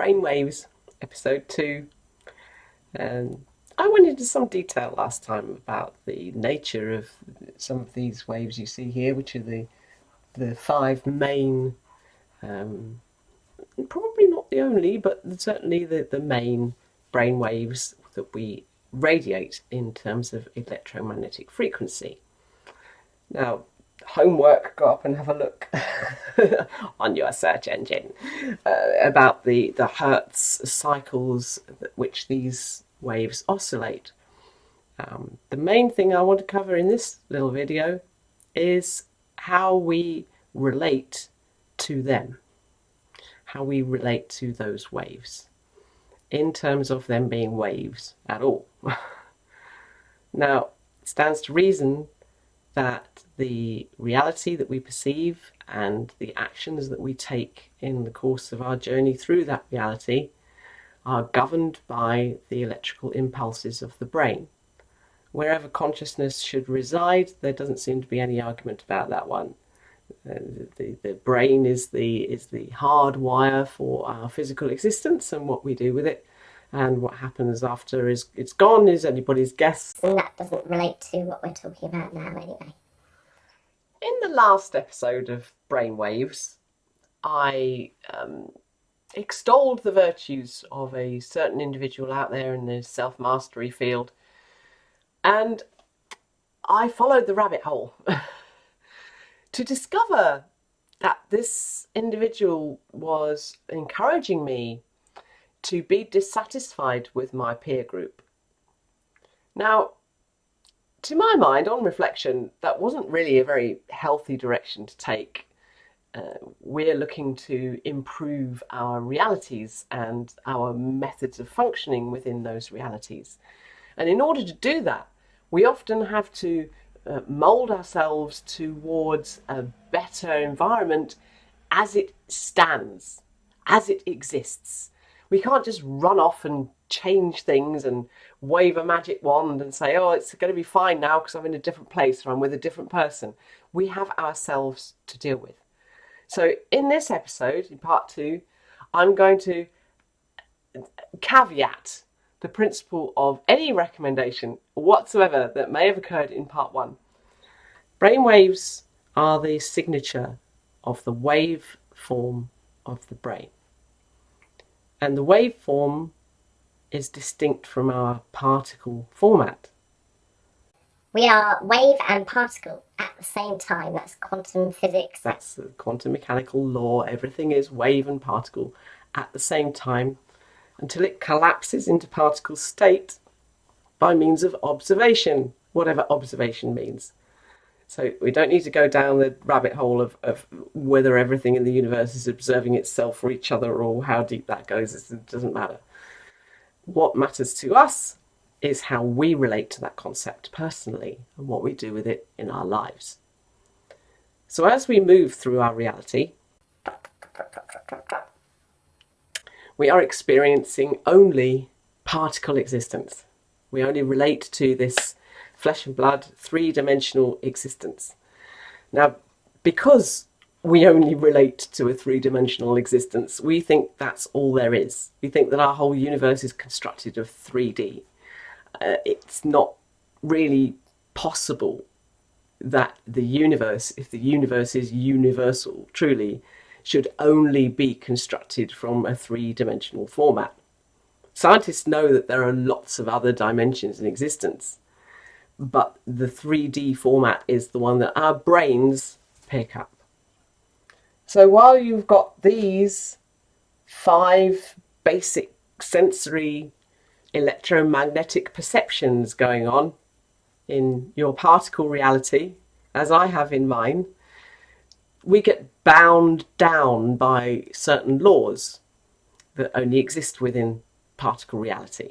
Brainwaves, episode 2. I went into some detail last time about the nature of some of these waves you see here, which are the five main, probably not the only, but certainly the main brainwaves that we radiate in terms of electromagnetic frequency. Now, homework, go up and have a look on your search engine about the Hertz cycles which these waves oscillate. The main thing I want to cover in this little video is how we relate to them, how we relate to those waves in terms of them being waves at all. Now, it stands to reason that the reality that we perceive and the actions that we take in the course of our journey through that reality are governed by the electrical impulses of the brain. Wherever consciousness should reside, there doesn't seem to be any argument about that one. The brain is the hard wire for our physical existence, and what we do with it and what happens after it's gone is anybody's guess. And that doesn't relate to what we're talking about now anyway. In the last episode of Brainwaves, I extolled the virtues of a certain individual out there in the self-mastery field, and I followed the rabbit hole to discover that this individual was encouraging me to be dissatisfied with my peer group. Now, to my mind, on reflection, that wasn't really a very healthy direction to take. We're looking to improve our realities and our methods of functioning within those realities. And in order to do that, we often have to mould ourselves towards a better environment as it stands, as it exists. We can't just run off and change things and wave a magic wand and say, oh, it's going to be fine now because I'm in a different place or I'm with a different person. We have ourselves to deal with. So in this episode, in part 2, I'm going to caveat the principle of any recommendation whatsoever that may have occurred in part 1. Brainwaves are the signature of the wave form of the brain. And the waveform is distinct from our particle format. We are wave and particle at the same time. That's quantum physics. That's the quantum mechanical law. Everything is wave and particle at the same time until it collapses into particle state by means of observation, whatever observation means. So we don't need to go down the rabbit hole of whether everything in the universe is observing itself for each other or how deep that goes. It doesn't matter. What matters to us is how we relate to that concept personally and what we do with it in our lives. So as we move through our reality, we are experiencing only particle existence. We only relate to this flesh and blood, three-dimensional existence. Now, because we only relate to a three-dimensional existence, we think that's all there is. We think that our whole universe is constructed of 3D. It's not really possible that the universe, if the universe is universal, truly, should only be constructed from a three-dimensional format. Scientists know that there are lots of other dimensions in existence, but the 3D format is the one that our brains pick up. So while you've got these 5 basic sensory electromagnetic perceptions going on in your particle reality, as I have in mine, we get bound down by certain laws that only exist within particle reality.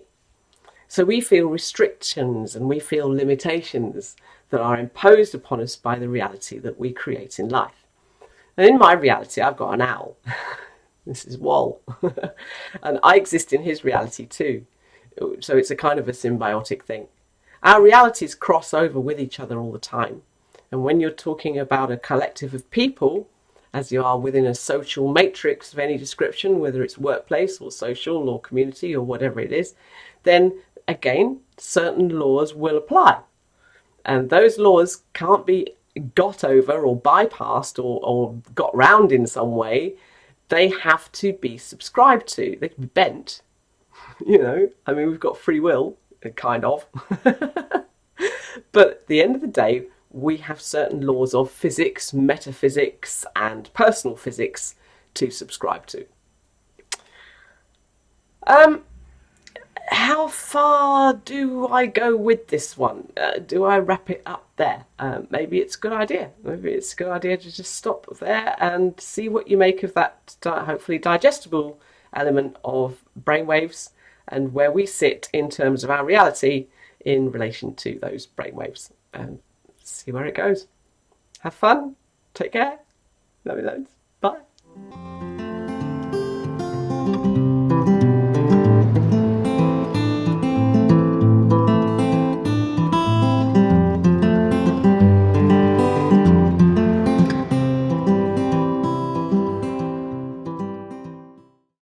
So we feel restrictions and we feel limitations that are imposed upon us by the reality that we create in life. And in my reality, I've got an owl. This is Wall. And I exist in his reality too. So it's a kind of a symbiotic thing. Our realities cross over with each other all the time. And when you're talking about a collective of people, as you are within a social matrix of any description, whether it's workplace or social or community or whatever it is, then again, certain laws will apply. And those laws can't be got over or bypassed or got round in some way. They have to be subscribed to. They can be bent. I mean, we've got free will, kind of. But at the end of the day, we have certain laws of physics, metaphysics, and personal physics to subscribe to. How far do I go with this one? Do I wrap it up there? Maybe it's a good idea. Maybe it's a good idea to just stop there and see what you make of that hopefully digestible element of brainwaves and where we sit in terms of our reality in relation to those brainwaves, and see where it goes. Have fun. Take care. Love you loads. Bye.